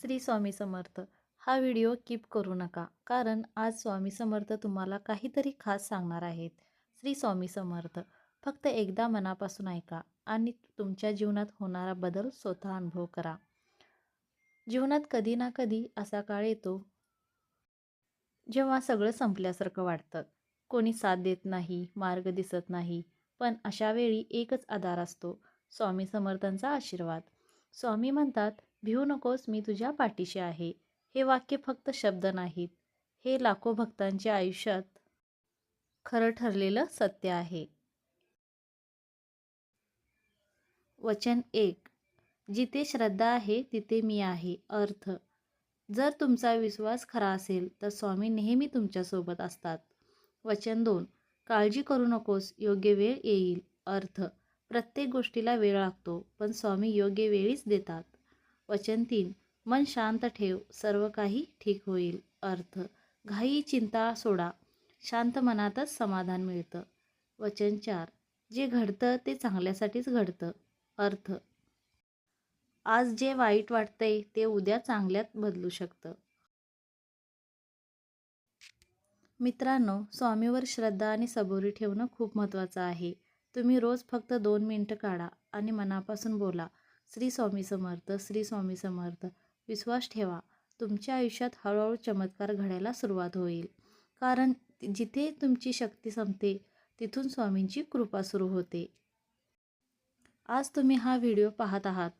श्री स्वामी समर्थ. हा video keep करू नका, कारण आज स्वामी समर्थ तुम्हाला काहीतरी खास सांगणार आहेत. श्री स्वामी समर्थ. फक्त एकदा मनापासून ऐका आणि तुमच्या जीवनात होणारा बदल स्वतः अनुभव करा. जीवनात कधी ना कधी असा काळ येतो जेव्हा सगळं संपल्यासारखं वाटतं. कोणी साथ देत नाही, मार्ग दिसत नाही. पण अशा वेळी एकच आधार असतो, स्वामी समर्थांचा आशीर्वाद. स्वामी म्हणतात, भिवू नकोस, मी तुझ्या पाठीशी आहे. हे वाक्य फक्त शब्द नाहीत, हे लाखो भक्तांच्या आयुष्यात खरं ठरलेलं सत्य आहे. वचन 1. जिथे श्रद्धा आहे तिथे मी आहे. अर्थ. जर तुमचा विश्वास खरा असेल तर स्वामी नेहमी तुमच्यासोबत असतात. वचन 2. काळजी करू नकोस, योग्य वेळ येईल. अर्थ. प्रत्येक गोष्टीला वेळ लागतो, पण स्वामी योग्य वेळीच देतात. वचन 3. मन शांत ठेव, सर्व काही ठीक होईल. अर्थ. घाई चिंता सोडा, शांत मनातच समाधान मिळतं. वचन 4. जे घडतं ते चांगल्यासाठीच घडतं. अर्थ. आज जे वाईट वाटतंय ते उद्या चांगल्यात बदलू शकतं. मित्रांनो, स्वामीवर श्रद्धा आणि सबुरी ठेवणं खूप महत्त्वाचं आहे. तुम्ही रोज फक्त 2 मिनिटं काढा आणि मनापासून बोला, श्री स्वामी समर्थ, श्री स्वामी समर्थ. विश्वास ठेवा, तुमच्या आयुष्यात हळूहळू चमत्कार घडायला सुरुवात होईल. कारण जिथे तुमची शक्ती संपते तिथून स्वामींची कृपा सुरू होते. आज तुम्ही हा व्हिडिओ पाहत आहात,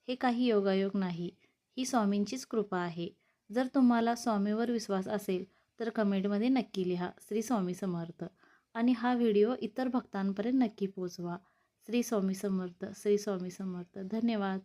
हे काही योगायोग नाही, ही स्वामींचीच कृपा आहे. जर तुम्हाला स्वामीवर विश्वास असेल तर कमेंटमध्ये नक्की लिहा, श्री स्वामी समर्थ. आणि हा व्हिडिओ इतर भक्तांपर्यंत नक्की पोचवा. श्री स्वामी समर्थ, श्री स्वामी समर्थ. धन्यवाद.